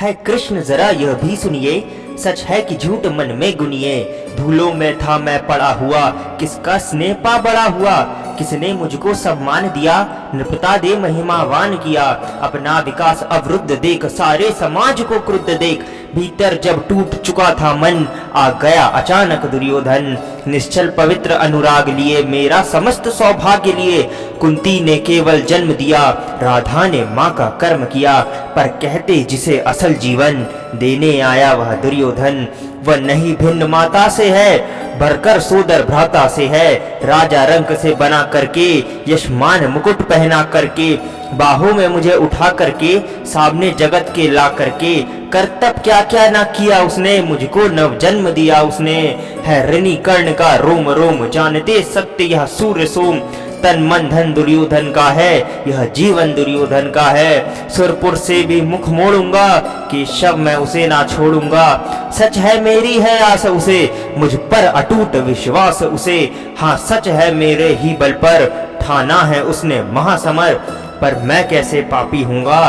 है कृष्ण जरा यह भी सुनिए, सच है कि झूठ मन में गुनिए। धूलों में था मैं पड़ा हुआ, किसका स्नेह पा बड़ा हुआ। किसने मुझको सम्मान दिया, नृपता दे महिमावान किया। अपना विकास अवरुद्ध देख, सारे समाज को क्रुद्ध देख। भीतर जब टूट चुका था मन, आ गया अचानक दुर्योधन। निश्चल पवित्र अनुराग लिए, मेरा समस्त सौभाग्य लिए। कुंती ने केवल जन्म दिया, राधा ने माँ का कर्म किया। पर कहते जिसे असल जीवन देने आया वह दुर्योधन। वह नहीं भिन्न माता से है, भरकर सोदर भ्राता से है। राजा रंक से बना करके, यशमान मुकुट पहना करके। बाहों में मुझे उठा करके, सामने जगत के ला करके। करतब क्या क्या ना किया उसने, मुझको नव जन्म दिया उसने। है ऋणी कर्ण का रोम रोम, जानते सत्य यह सूर्य सोम। तन मन धन दुर्योधन का है, यह जीवन दुर्योधन का है। सुरपुर से भी मुख मोड़ूंगा, कि शव मैं उसे ना छोड़ूंगा। सच है मेरी है आस उसे, मुझ पर अटूट विश्वास उसे। हाँ सच है मेरे ही बल पर, ठाना है उसने महासमर। पर मैं कैसे पापी हूँगा,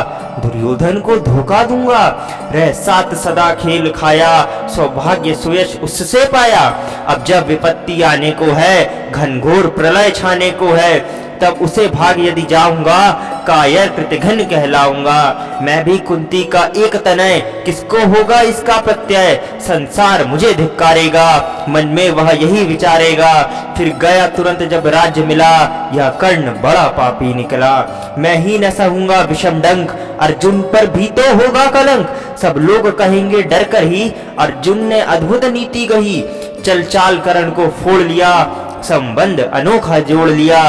दुर्योधन को धोखा दूंगा। रह साथ सदा खेल खाया, सौभाग्य सुयश उससे पाया। अब जब विपत्ति आने को है, घनघोर प्रलय छाने को है। तब उसे भाग यदि जाऊंगा, कायर कृतघ्न कहलाऊंगा। मैं भी कुंती का एक तनय, किसको होगा इसका प्रत्यय। संसार मुझे धिक्कारेगा, मन में वह यही विचारेगा। फिर गया तुरंत जब राज्य मिला, यह कर्ण बड़ा पापी निकला। मैं ही न सहूंगा विषम डंक, अर्जुन पर भी तो होगा कलंक। सब लोग कहेंगे डर कर ही, अर्जुन ने अद्भुत नीति कही। चल चाल करण को फोड़ लिया, संबंध अनोखा जोड़ लिया।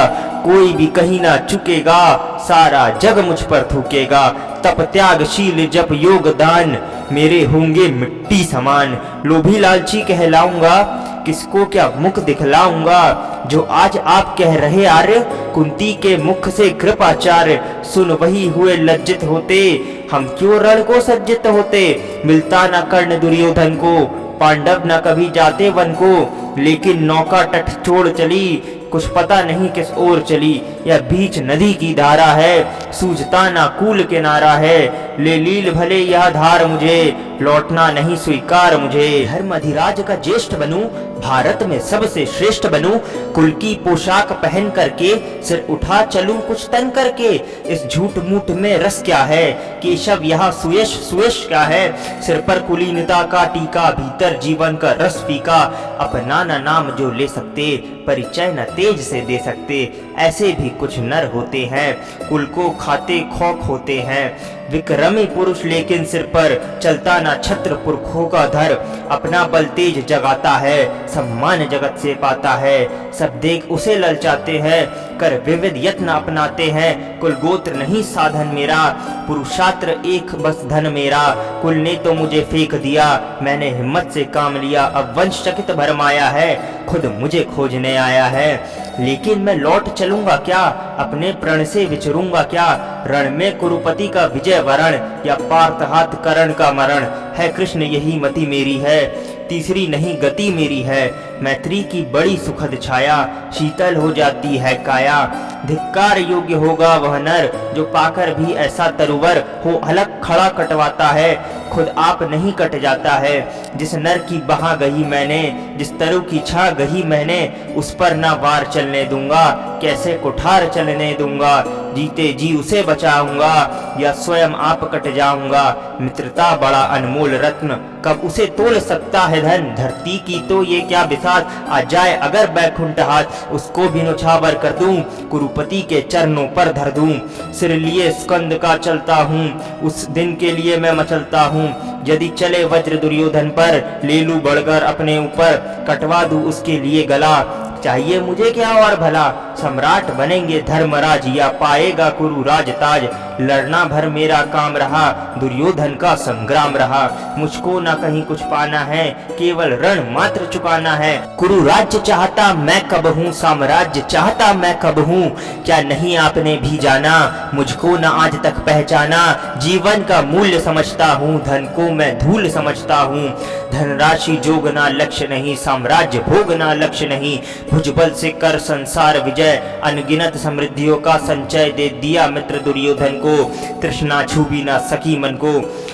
कोई भी कहीं ना चुकेगा, सारा जग मुझ पर थूकेगा। तप त्यागशील जप योग दान, मेरे होंगे मिट्टी समान। लोभी लालची कहलाऊंगा, किसको क्या मुख दिखलाऊंगा। जो आज आप कह रहे आर्य, कुंती के मुख से कृपाचार्य। सुन वही हुए लज्जित होते, हम क्यों रण को सज्जित होते। मिलता न कर्ण दुर्योधन को, पांडव न कभी जाते वन को। लेकिन नौका तट छोड़ चली, कुछ पता नहीं किस ओर चली। यह बीच नदी की धारा है, सूझता ना कूल किनारा है। ले लील भले यह धार मुझे, लौटना नहीं स्वीकार मुझे। धर्म अधिराज का ज्येष्ठ बनूं, भारत में सबसे श्रेष्ठ बनूं। कुल की पोशाक पहन करके, सिर उठा चलूं कुछ तन करके। इस झूठ मूठ में रस क्या है, केशव यहाँ सुयश सुयश क्या है। सिर पर कुलीनता का टीका, भीतर जीवन का रस फीका। अपना न नाम जो ले सकते, परिचय न तेज से दे सकते। ऐसे भी कुछ नर होते हैं, कुल को खाते खौक होते हैं। विक्रमी पुरुष लेकिन सिर पर चलता ना छत्र पुरखों का धर। अपना बल तेज जगाता है, सम्मान जगत से पाता है। सब देख उसे ललचाते हैं, कर विविध यत्न अपनाते हैं। कुल गोत्र नहीं साधन मेरा, पुरुषात्र एक बस धन मेरा। कुल ने तो मुझे फेंक दिया, मैंने हिम्मत से काम लिया। अब वंश चकित भरमाया है, खुद मुझे खोजने आया है। लेकिन मैं लौट चलूंगा क्या, अपने प्रण से विचरूंगा क्या। रण में कुरुपति का विजय वरण, या पार्थहात करण का मरण। है कृष्ण यही मति मेरी है, तीसरी नहीं गति मेरी है। मैत्री की बड़ी सुखद छाया, शीतल हो जाती है काया। धिक्कार योग्य होगा वह नर, जो पाकर भी ऐसा तरुवर हो अलग खड़ा कटवाता है। खुद आप नहीं कट जाता है। जिस नर की बहा गही मैंने, जिस तरु की छा गही मैंने। उस पर ना वार चलने दूंगा, कैसे कुठार चलने दूंगा। जीते जी उसे बचाऊंगा, या स्वयं आप कट जाऊंगा। मित्रता बड़ा अनमोल रत्न, कब उसे तोल सकता है धन। धरती की तो ये क्या बिसात, आ जाए अगर बैकुंठ हाथ। उसको भी नौछावर कर दूं, कुरुपति के चरणों पर धर दूं। सिर लिए स्कंद का चलता हूँ, उस दिन के लिए मैं मचलता हूँ। यदि चले वज्र दुर्योधन पर, ले लूं बढ़कर अपने ऊपर। कटवा दूं उसके लिए गला, चाहिए मुझे क्या और भला। सम्राट बनेंगे धर्मराज, या पाएगा कुरु राज ताज। लड़ना भर मेरा काम रहा, दुर्योधन का संग्राम रहा। मुझको ना कहीं कुछ पाना है, केवल रण मात्र चुकाना है। कुरु राज्य चाहता मैं कब हूँ, साम्राज्य चाहता मैं कब हूँ। क्या नहीं आपने भी जाना, मुझको ना आज तक पहचाना। जीवन का मूल्य समझता हूँ, धन को मैं धूल समझता हूँ। धनराशि जोगना लक्ष्य नहीं, साम्राज्य भोगना लक्ष्य नहीं। भुजबल से कर संसार विजय, अनगिनत समृद्धियों का संचय दे दिया मित्र दुर्योधन को। तृष्णा छू भी ना सकी मन को,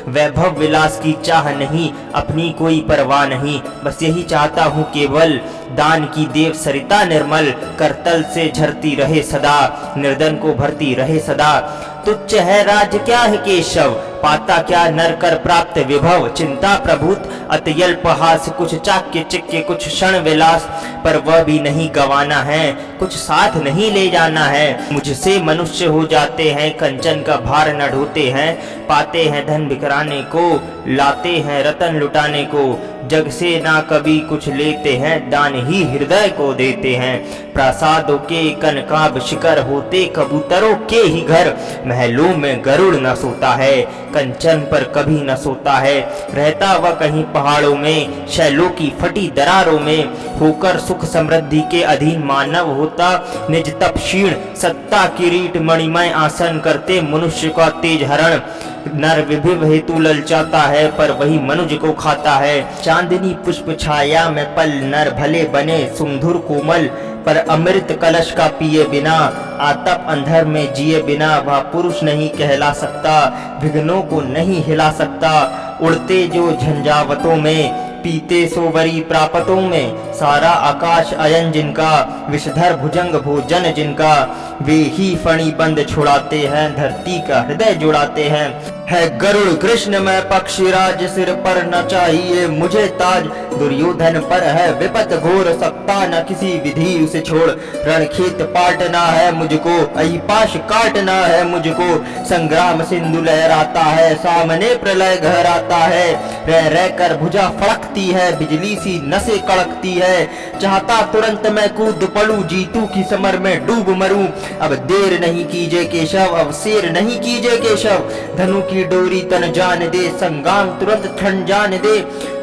वैभव विलास की चाह नहीं, अपनी कोई परवाह नहीं, बस यही चाहता हूँ केवल दान की देव सरिता निर्मल, करतल से झरती रहे सदा, निर्धन को भरती रहे सदा। तुच्छ है राज क्या है केशव, पाता क्या नर कर प्राप्त विभव, चिंता प्रभुत अत्यल्प हास, कुछ चाक्य चिक्के कुछ क्षण विलास, पर वह भी नहीं गवाना है, कुछ साथ नहीं ले जाना है। मुझसे मनुष्य हो जाते हैं, कंचन का भार न ढोते हैं, पाते हैं धन बिखराने को, लाते हैं रतन लुटाने को, जग से ना कभी कुछ लेते हैं, दान ही हृदय को देते हैं। प्रासादों के कनकाब शिखर होते कबूतरों के ही घर, महलों में गरुड़ न सोता है, कंचन पर कभी न सोता है, रहता वह कहीं पहाड़ों में, शैलों की फटी दरारों में, होकर सुख समृद्धि के अधीन मानव होता, निज तप क्षीण सत्ता किरीट मणिमय आसन करते मनुष्य का तेज हरण, नर विभिव हेतु ललचाता है, पर वही मनुज को खाता है। चांदनी पुष्प छाया में पल नर भले बने सुमधुर कोमल, पर अमृत कलश का पिए बिना, आतप अंधर में जिए बिना, वह पुरुष नहीं कहला सकता, विघ्नों को नहीं हिला सकता। उड़ते जो झंझावतों में, पीते सोवरी प्रापतों में, सारा आकाश अयन जिनका, विषधर भुजंग भोजन जिनका, वे ही फणी बंद छुड़ाते हैं, धरती का हृदय जुड़ाते हैं। है गरुड़ कृष्ण में पक्षीराज, सिर पर न चाहिए मुझे ताज, दुर्योधन पर है विपत घोर, सकता न किसी विधि उसे छोड़, रणखेत पाटना है मुझको, अहिपाश काटना है मुझको, संग्राम सिंधु लहराता है, सामने प्रलय गहराता है, रह रह कर भुजा फड़कती है, बिजली सी नसें कड़कती है, चाहता तुरंत मैं कूद पड़ूं, जीतू की समर में डूब मरूं, अब देर नहीं कीजे केशव, अब शेर नहीं कीजे केशव, धनु की डोरी तन जान दे, संग्राम तुरंत ठन जान दे,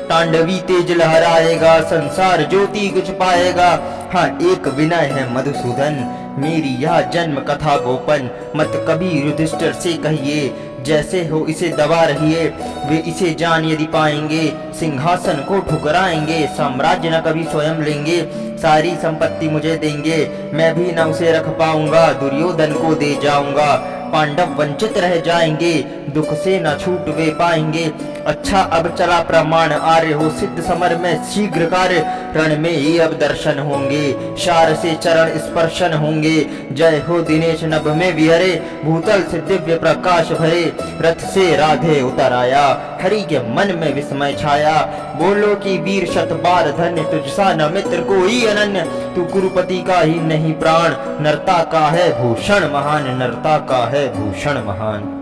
तांडवी तेज लहराएगा, संसार ज्योति कुछ पाएगा। हाँ एक विनय है मधुसूदन, मेरी यह जन्म कथा गोपन, मत कभी युधिष्ठिर से कहिए, जैसे हो इसे दबा रहिए, वे इसे जान यदि पाएंगे, सिंहासन को ठुकराएंगे, साम्राज्य न कभी स्वयं लेंगे, सारी संपत्ति मुझे देंगे, मैं भी न उसे रख पाऊंगा, दुर्योधन को दे जाऊंगा, पांडव वंचित रह जाएंगे, दुख से न छूट वे पाएंगे। अच्छा अब चला प्रमाण आर्य हो, सिद्ध समर में शीघ्र कार्य, रण में ही अब दर्शन होंगे, शार से चरण स्पर्शन होंगे, जय हो दिनेश नभ में विहरे, भूतल से दिव्य प्रकाश भरे, रथ से राधे उतर आया, हरि के मन में विस्मय छाया, बोलो कि वीर शत बार धन्य, तुझसा न मित्र कोई अनन्य, तू कुरुपति का ही नहीं प्राण, नरता का है भूषण महान, नरता का है भूषण महान।